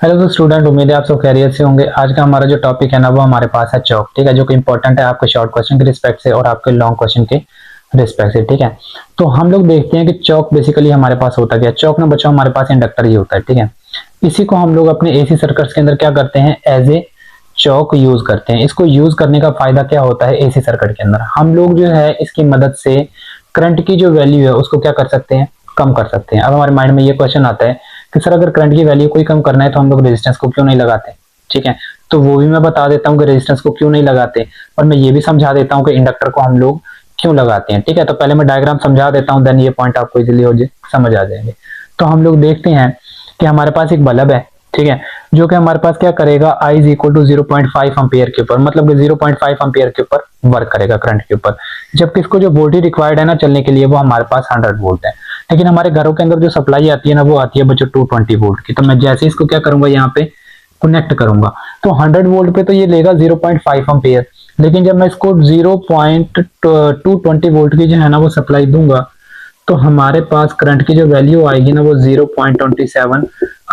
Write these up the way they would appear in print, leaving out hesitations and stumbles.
Hello तो student, उम्मीद है आप सब खैरियत से होंगे। आज का हमारा जो टॉपिक है ना वो हमारे पास है चौक। ठीक है, जो कि इंपॉर्टेंट है आपके शॉर्ट क्वेश्चन के रिस्पेक्ट से और आपके लॉन्ग क्वेश्चन के रिस्पेक्ट से। ठीक है, तो हम लोग देखते हैं कि चौक बेसिकली हमारे पास होता क्या है। चौक ना बच्चों हमारे पास इंडक्टर ही होता है। ठीक है, इसी को हम लोग अपने एसी सर्किट्स के अंदर क्या करते हैं, एज ए चौक यूज करते हैं। इसको यूज करने का फायदा क्या होता है, एसी सर्किट के अंदर हम लोग जो है इसकी मदद से करंट की जो वैल्यू है उसको क्या कर सकते हैं, कम कर सकते हैं। अब हमारे माइंड में ये क्वेश्चन आता है कि सर अगर करंट की वैल्यू को ही कम करना है तो हम लोग रेजिस्टेंस को क्यों नहीं लगाते। ठीक है, तो वो भी मैं बता देता हूँ कि रेजिस्टेंस को क्यों नहीं लगाते, और मैं ये भी समझा देता हूँ कि इंडक्टर को हम लोग क्यों लगाते हैं। ठीक है, तो पहले मैं डायग्राम समझा देता हूँ, देन ये पॉइंट आपको इजीली हो समझ आ जाएंगे। तो हम लोग देखते हैं कि हमारे पास एक बल्ब है। ठीक है, जो कि हमारे पास क्या करेगा, I is equal to 0.5 ampere के ऊपर, मतलब कि 0.5 एम्पियर के ऊपर वर्क करेगा करंट के ऊपर। जबकि इसको जो वोल्टेज रिक्वायर्ड है ना चलने के लिए वो हमारे पास 100 वोल्ट है। लेकिन हमारे घरों के अंदर जो सप्लाई आती है ना वो आती है बच्चों 220 वोल्ट की। तो मैं जैसे इसको क्या करूंगा, यहाँ पे कनेक्ट करूंगा तो 100 वोल्ट पे तो ये लेगा 0.5 एम्पियर। लेकिन जब मैं इसको 0.220 वोल्ट की जो है ना वो सप्लाई दूंगा तो हमारे पास करंट की जो वैल्यू आएगी ना वो 0.27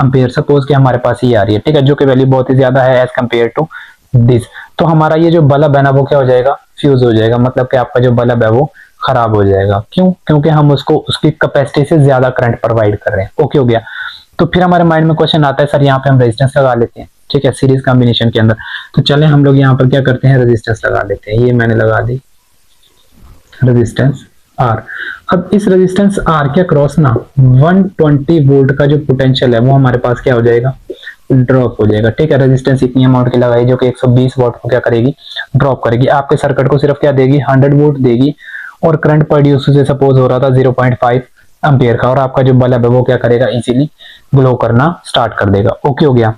एम्पियर सपोज कि हमारे पास ये आ रही है। ठीक है, जो कि वैल्यू बहुत ही ज्यादा है एज कम्पेयर टू दिस। तो हमारा ये जो बल्ब है ना वो क्या हो जाएगा, फ्यूज हो जाएगा। मतलब कि आपका जो बल्ब है वो खराब हो जाएगा। क्यों? क्योंकि हम उसको उसकी कैपेसिटी से ज्यादा करंट प्रोवाइड कर रहे हैं। ओके हो गया। तो फिर हमारे माइंड में क्वेश्चन आता है सर यहाँ पे हम रेजिस्टेंस लगा लेते हैं। ठीक है, सीरीज कॉम्बिनेशन के अंदर। तो चले हम लोग यहाँ पर क्या करते हैं, रेजिस्टेंस लगा लेते हैं। ये मैंने लगा दी रेजिस्टेंस आर। अब इस रेजिस्टेंस आर के अक्रॉस ना 120 वोल्ट का जो पोटेंशियल है वो हमारे पास क्या हो जाएगा, ड्रॉप हो जाएगा। ठीक है, रेजिस्टेंस इतनी अमाउंट की लगाई जो कि 120 वोल्ट को क्या करेगी, ड्रॉप करेगी। आपके सर्किट को सिर्फ क्या देगी, 100 वोल्ट देगी। और करंट प्रोड्यूस से सपोज हो रहा था 0.5 एम्पियर का, और आपका जो बल्ब है वो क्या करेगा, इजीली ग्लो करना स्टार्ट कर देगा। ओके हो गया।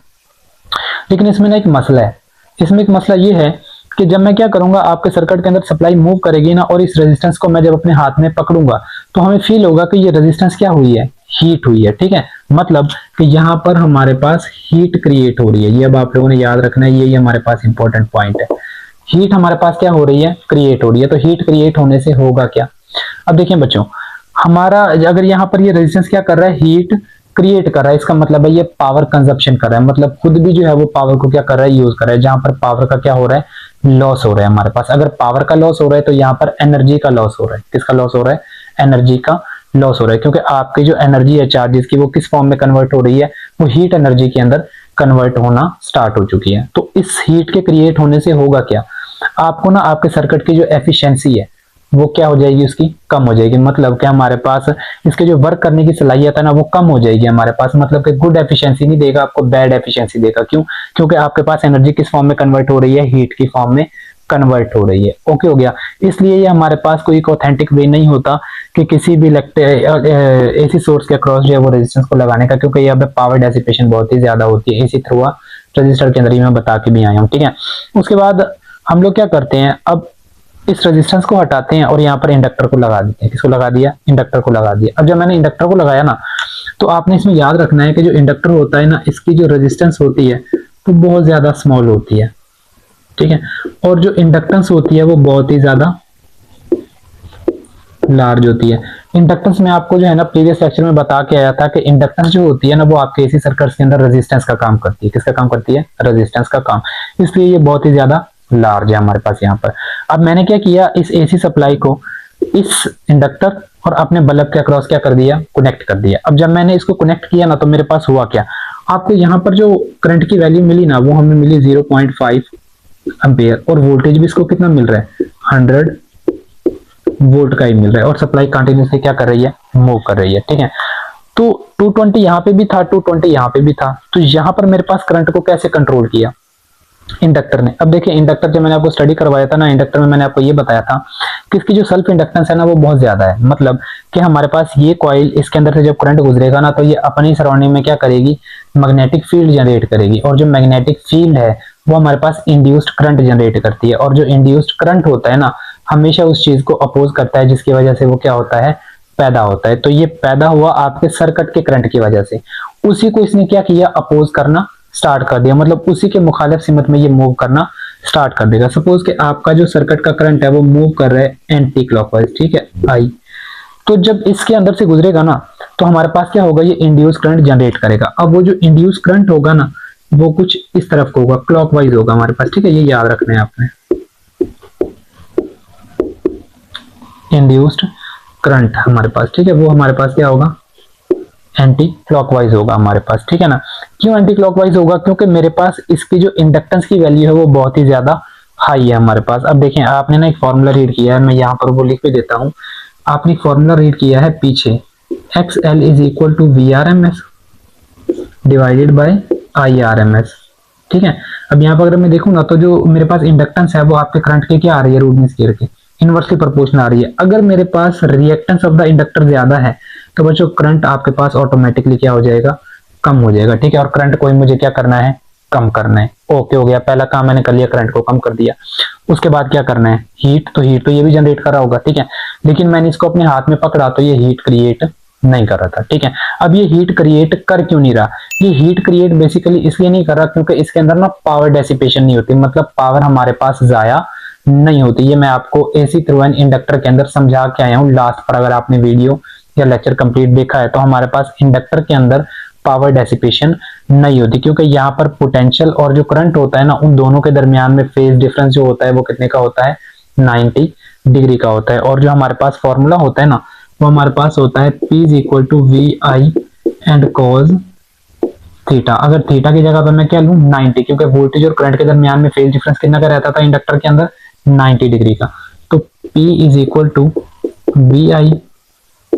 लेकिन इसमें ना एक मसला है। इसमें एक मसला ये है कि जब मैं क्या करूंगा, आपके सर्किट के अंदर सप्लाई मूव करेगी ना, और इस रेजिस्टेंस को मैं जब अपने हाथ में पकड़ूंगा तो हमें फील होगा कि ये रेजिस्टेंस क्या हुई है, हीट हुई है। ठीक है, मतलब कि यहाँ पर हमारे पास हीट क्रिएट हो रही है। ये अब आप लोगों ने याद रखना है, ये हमारे पास इंपॉर्टेंट पॉइंट है। हीट हमारे पास क्या हो रही है, क्रिएट हो रही है। तो हीट क्रिएट होने से होगा क्या, अब देखिए बच्चों, हमारा अगर यहाँ पर ये रेजिस्टेंस क्या कर रहा है, हीट क्रिएट कर रहा है, इसका मतलब है ये पावर कंजप्शन कर रहा है। मतलब खुद भी जो है वो पावर को क्या कर रहा है, यूज कर रहा है। जहां पर पावर का क्या हो रहा है, लॉस हो रहा है हमारे पास। अगर पावर का लॉस हो रहा है तो यहाँ पर एनर्जी का लॉस हो रहा है। किसका लॉस हो रहा है, एनर्जी का लॉस हो रहा है। क्योंकि आपकी जो एनर्जी है चार्जेस की वो किस फॉर्म में कन्वर्ट हो रही है, वो हीट एनर्जी के अंदर कन्वर्ट होना स्टार्ट हो चुकी है। तो इस हीट के क्रिएट होने से होगा क्या, आपको ना आपके सर्किट की जो एफिशिएंसी है वो क्या हो जाएगी, उसकी कम हो जाएगी। मतलब कि हमारे पास इसके जो वर्क करने की सलाहियत है ना वो कम हो जाएगी हमारे पास। मतलब कि गुड एफिशिएंसी नहीं देगा आपको, बैड एफिशिएंसी देगा। क्यों? क्योंकि आपके पास एनर्जी किस फॉर्म में कन्वर्ट हो रही है, हीट की फॉर्म में कन्वर्ट हो रही है। ओके हो गया। इसलिए ये हमारे पास कोई ऑथेंटिक वे नहीं होता कि किसी भी एसी सोर्स के अक्रॉस जो है वो रेजिस्टेंस को लगाने का, क्योंकि यहाँ पे पावर डेसिपेशन बहुत ही ज्यादा होती है एसी थ्रू रजिस्टर के अंदर ही मैं बता के भी आया हूँ। ठीक है, उसके बाद हम लोग क्या करते हैं, अब इस रेजिस्टेंस को हटाते हैं और यहाँ पर इंडक्टर को लगा देते हैं। किसको लगा दिया, इंडक्टर को लगा दिया। अब जब मैंने इंडक्टर को लगाया ना तो आपने इसमें याद रखना है कि जो इंडक्टर होता है ना इसकी जो रेजिस्टेंस होती है वो बहुत ज्यादा स्मॉल होती है। ठीक है, और जो इंडक्टेंस होती है वो बहुत ही ज्यादा लार्ज होती है। इंडक्टेंस में आपको जो है ना प्रीवियस लेक्चर में बता के आया था कि इंडक्टेंस जो होती है ना वो आपके एसी सर्किट्स के अंदर रेजिस्टेंस का काम करती है। किसका काम करती है, रेजिस्टेंस का काम। इसलिए ये बहुत ही ज्यादा लार्ज है हमारे पास यहाँ पर। अब मैंने क्या किया, इस एसी सप्लाई को इस इंडक्टर और अपने बल्ब के अक्रॉस क्या कर दिया, कनेक्ट कर दिया। अब जब मैंने इसको कनेक्ट किया ना तो मेरे पास हुआ क्या, आपको यहाँ पर जो करंट की वैल्यू मिली ना वो हमें मिली 0.5 एम्पियर, और वोल्टेज भी इसको कितना मिल रहा है, 100 वोल्ट का ही मिल रहा है। और सप्लाई कंटिन्यूसली क्या कर रही है, मूव कर रही है। ठीक है, तो 220 यहाँ पे भी था, 220 यहाँ पे भी था। तो यहाँ पर मेरे पास करंट को कैसे कंट्रोल किया, इंडक्टर ने। अब देखिए इंडक्टर जब मैंने आपको स्टडी करवाया था ना, इंडक्टर में मैंने आपको ये बताया था कि इसकी जो सेल्फ इंडक्टेंस है ना वो बहुत ज्यादा है। मतलब कि हमारे पास ये कॉइल, इसके अंदर से जब करंट गुजरेगा ना तो ये अपनी सराउंडिंग में क्या करेगी, मैग्नेटिक फील्ड जनरेट करेगी। और जो मैग्नेटिक फील्ड है वो हमारे पास इंड्यूस्ड करंट जनरेट करती है। और जो इंड्यूस्ड करंट होता है ना हमेशा उस चीज को अपोज करता है, जिसकी वजह से वो क्या होता है, पैदा होता है। तो ये पैदा हुआ आपके सर्किट के करंट की वजह से, उसी को इसने क्या किया, अपोज करना स्टार्ट कर दिया। मतलब उसी के मुखालिफ सिमत में ये मूव करना स्टार्ट कर देगा। सपोज कि आपका जो सर्किट का करंट है वो मूव कर रहा है एंटी क्लॉकवाइज। ठीक है, आई तो जब इसके अंदर से गुजरेगा ना तो हमारे पास क्या होगा, ये इंड्यूस करंट जनरेट करेगा। अब वो जो इंड्यूस करंट होगा ना, वो कुछ इस तरफ को होगा, क्लॉकवाइज होगा हमारे पास, ठीक है, ये याद रखना है आपने। इंड्यूस्ड करंट हमारे पास, ठीक है, वो हमारे पास क्या होगा, एंटी क्लॉकवाइज होगा हमारे पास, ठीक है ना। क्यों एंटी क्लॉकवाइज होगा, क्योंकि मेरे पास इसकी जो इंडक्टेंस की वैल्यू है वो बहुत ही ज्यादा हाई है हमारे पास। अब देखें, आपने ना एक फॉर्मूला रीड किया है, मैं यहाँ पर वो लिख भी देता हूँ। आपने एक फॉर्मूला रीड किया है पीछे, X L is equal to V R M S divided by I R M S, ठीक है। अब यहाँ पर अगर मैं देखूँ ना, तो जो मेरे पास इंडक्टेंस है वो आपके करंट के क्या आ रही है, रूट मीन स्क्वायर के इनवर्सली प्रोपोर्शनल आ रही है। अगर मेरे पास रिएक्टेंस ऑफ द इंडक्टर ज्यादा है तो बच्चों करंट आपके पास ऑटोमेटिकली क्या हो जाएगा, कम हो जाएगा, ठीक है। और करंट को मुझे क्या करना है, कम करना है। ओके हो गया, पहला काम मैंने कर लिया, करंट को कम कर दिया। उसके बाद क्या करना है, हीट तो ये भी जनरेट कर रहा होगा, ठीक है, लेकिन मैंने इसको अपने हाथ में पकड़ा तो ये हीट क्रिएट नहीं कर रहा था, ठीक है। अब ये हीट क्रिएट कर क्यों नहीं रहा, ये हीट क्रिएट बेसिकली इसलिए नहीं कर रहा क्योंकि इसके अंदर ना पावर डेसिपेशन नहीं होती, मतलब पावर हमारे पास जाया नहीं होती। ये मैं आपको एसी थ्रू एन इंडक्टर के अंदर समझा के आया हूँ लास्ट पर, अगर आपने वीडियो या लेक्चर कंप्लीट देखा है तो हमारे पास इंडक्टर के अंदर पावर डेसिपेशन नहीं होती, क्योंकि यहाँ पर पोटेंशियल और जो करंट होता है ना, उन दोनों के दरमियान में फेज डिफरेंस जो होता है वो कितने का होता है, 90 डिग्री का होता है। और जो हमारे पास फॉर्मूला होता है ना, वो हमारे पास होता है P is equal to V I and cos theta. अगर थीटा की जगह पर मैं क्या लूं, 90, क्योंकि वोल्टेज और करंट के दरमियान में फेज डिफरेंस कितना का रहता था इंडक्टर के अंदर, 90 डिग्री का। तो P is equal to V I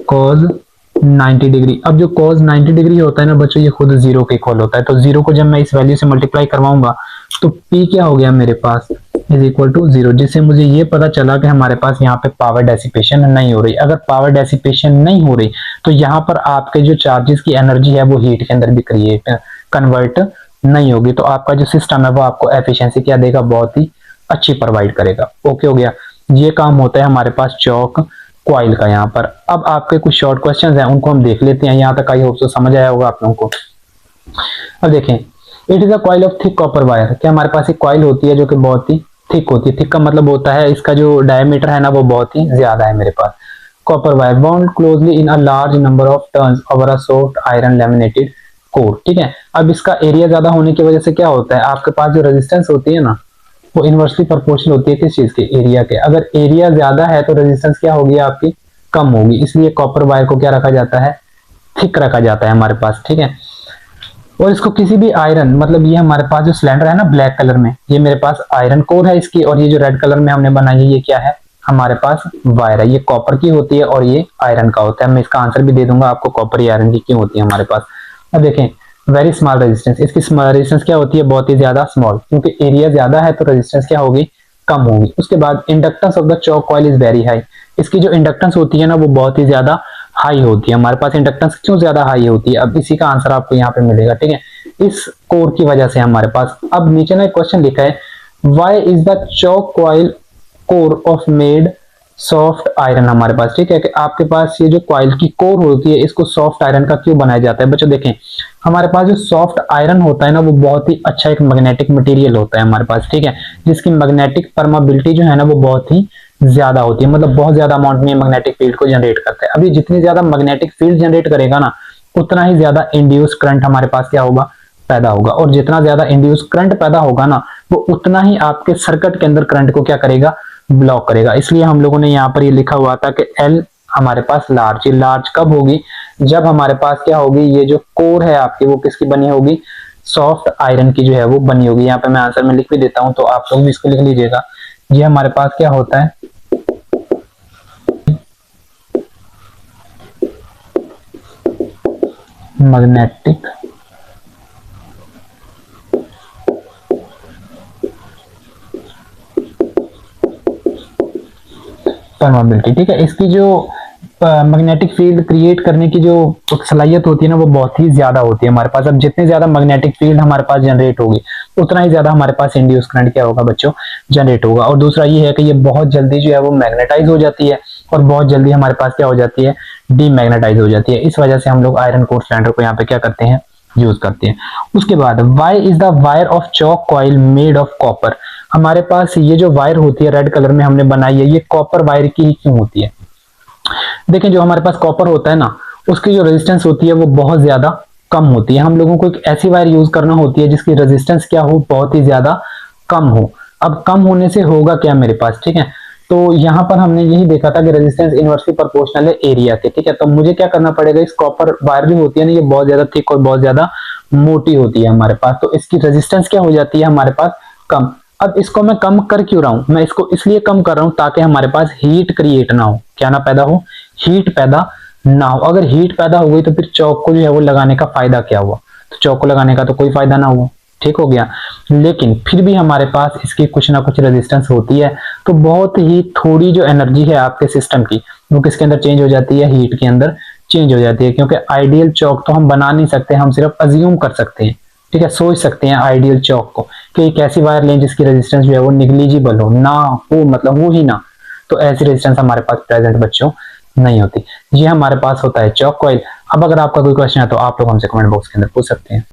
cos 90 degree. अब जो कॉज 90 डिग्री होता है ना बच्चों, ये खुद जीरो के इक्वल होता है। तो जीरो को जब मैं इस वैल्यू से मल्टीप्लाई करवाऊंगा तो P क्या हो गया मेरे पास, इज इक्वल टू जीरो, जिससे मुझे ये पता चला कि हमारे पास यहाँ पे पावर डेसिपेशन नहीं हो रही। अगर पावर डेसिपेशन नहीं हो रही तो यहाँ पर आपके जो चार्जेस की एनर्जी है वो हीट के अंदर भी कन्वर्ट नहीं होगी। तो आपका जो सिस्टम है वो आपको एफिशिएंसी क्या देगा, बहुत ही अच्छी प्रोवाइड करेगा। ओके हो गया, ये काम होता है हमारे पास चौक कॉइल का। यहाँ पर अब आपके कुछ शॉर्ट क्वेश्चंस हैं, उनको हम देख लेते हैं। यहाँ तक आई होप सो समझ आया होगा आप लोगों को। अब देखें, it is a coil of thick copper wire. क्या हमारे पास एक कॉइल होती है जो कि बहुत ही थिक होती है। थिक का मतलब होता है इसका जो डायमीटर है ना वो बहुत ही ज्यादा है मेरे पास। Copper wire bound closely in a large number of turns over a soft iron laminated core, ठीक है। अब इसका एरिया ज्यादा होने की वजह से क्या होता है, आपके पास जो रेजिस्टेंस होती है ना वो इनवर्सली प्रोपोर्शनल होती है किस चीज के, एरिया के। अगर एरिया ज्यादा है तो रेजिस्टेंस क्या होगी आपकी, कम होगी। इसलिए कॉपर वायर को क्या रखा जाता है, थिक रखा जाता है हमारे पास, ठीक है। और इसको किसी भी आयरन, मतलब ये हमारे पास जो सिलेंडर है ना ब्लैक कलर में, ये मेरे पास आयरन कोर है इसकी, और ये जो रेड कलर में हमने बनाई है ये क्या है, हमारे पास वायर है। ये कॉपर की होती है और ये आयरन का होता है। मैं इसका आंसर भी दे दूंगा आपको, कॉपर या आयरन की क्यों होती है हमारे पास। अब देखें, वेरी स्मॉल रेजिस्टेंस, इसकी रेजिस्टेंस क्या होती है, बहुत ही ज्यादा स्मॉल, क्योंकि एरिया ज्यादा है तो रेजिस्टेंस क्या होगी, कम होगी। उसके बाद inductance of the chalk coil is very high. इसकी जो इंडक्टेंस होती है ना वो बहुत ही ज्यादा हाई होती है। हमारे पास इंडक्टेंस क्यों ज्यादा हाई होती है, अब इसी का आंसर आपको यहाँ पे मिलेगा, ठीक है, इस कोर की वजह से हमारे पास। अब नीचे ना एक क्वेश्चन लिखा है, why is the chalk coil core of made soft iron हमारे पास, ठीक है, कि आपके पास ये जो कॉइल की कोर होती है इसको सॉफ्ट आयरन का क्यों बनाया जाता है। बच्चों देखें, हमारे पास जो सॉफ्ट आयरन होता है ना वो बहुत ही अच्छा एक मैग्नेटिक मटेरियल होता है हमारे पास, ठीक है, जिसकी मैग्नेटिक परमेबिलिटी जो है ना वो बहुत ही ज्यादा होती है, मतलब बहुत ज्यादा अमाउंट में मैग्नेटिक फील्ड को जनरेट करता है। अभी जितनी ज्यादा मैग्नेटिक फील्ड जनरेट करेगा ना उतना ही ज्यादा इंड्यूस करंट हमारे पास क्या होगा, पैदा होगा। और जितना ज्यादा इंड्यूस करंट पैदा होगा ना वो उतना ही आपके सर्किट के अंदर करंट को क्या करेगा, ब्लॉक करेगा। इसलिए हम लोगों ने यहाँ पर ये लिखा हुआ था कि एल हमारे पास लार्ज। ये लार्ज कब होगी, जब हमारे पास क्या होगी, ये जो कोर है आपकी वो किसकी बनी होगी, सॉफ्ट आयरन की जो है वो बनी होगी। यहाँ पे मैं आंसर में लिख भी देता हूं तो आप लोग भी इसको लिख लीजिएगा। ये हमारे पास क्या होता है, मैग्नेटिक परमेबिलिटी, ठीक है। इसकी जो मैग्नेटिक फील्ड क्रिएट करने की जो सलाहियत होती है ना वो बहुत ही ज्यादा होती है हमारे पास। अब जितनी ज्यादा मैग्नेटिक फील्ड हमारे पास जनरेट होगी उतना ही ज्यादा हमारे पास इंड्यूस करंट क्या होगा बच्चों, जनरेट होगा। और दूसरा ये है कि ये बहुत जल्दी जो है वो मैग्नेटाइज हो जाती है और बहुत जल्दी हमारे पास क्या हो जाती है, डीमैग्नेटाइज हो जाती है। इस वजह से हम लोग आयरन कोर सिलेंडर को यहाँ पे क्या करते हैं, यूज करते हैं। उसके बाद Y is the wire of choke coil made of copper. हमारे पास ये जो वायर होती है रेड कलर में हमने बनाई है ये कॉपर वायर की ही क्यों होती है। देखें, जो हमारे पास कॉपर होता है ना उसकी जो रेजिस्टेंस होती है वो बहुत ज्यादा कम होती है। हम लोगों को एक ऐसी वायर यूज करना होती है जिसकी रेजिस्टेंस क्या हो, बहुत ही ज्यादा कम हो। अब कम होने से होगा क्या मेरे पास, ठीक है। तो यहाँ पर हमने यही देखा था कि रेजिस्टेंस इनवर्सली प्रोपोर्शनल है एरिया के, ठीक है। तो मुझे क्या करना पड़ेगा, इस कॉपर वायर भी होती है ना, ये बहुत ज्यादा थिक और बहुत ज्यादा मोटी होती है हमारे पास, तो इसकी रेजिस्टेंस क्या हो जाती है हमारे पास, कम। अब इसको मैं कम कर क्यों रहा हूं, मैं इसको इसलिए कम कर रहा हूं ताकि हमारे पास हीट क्रिएट ना हो। क्या ना पैदा हो, हीट पैदा ना हो। अगर हीट पैदा हो गई तो फिर चौक को जो है वो लगाने का फायदा क्या हुआ, तो चौक को लगाने का तो कोई फायदा ना हुआ, ठीक हो गया। लेकिन फिर भी हमारे पास इसकी कुछ ना कुछ रेजिस्टेंस होती है, तो बहुत ही थोड़ी जो एनर्जी है आपके सिस्टम की वो किसके अंदर चेंज हो जाती है, हीट के अंदर चेंज हो जाती है। क्योंकि आइडियल चौक तो हम बना नहीं सकते, हम सिर्फ अज्यूम कर सकते हैं, ठीक है, सोच सकते हैं आइडियल चौक को कि एक ऐसी वायर लें जिसकी रेजिस्टेंस जो है वो निग्लिजिबल हो ना हो, मतलब हो ही ना। तो ऐसी रेजिस्टेंस हमारे पास प्रेजेंट बच्चों नहीं होती। ये हमारे पास होता है चौक कॉइल। अब अगर आपका कोई क्वेश्चन है तो आप लोग हमसे कमेंट बॉक्स के अंदर पूछ सकते हैं।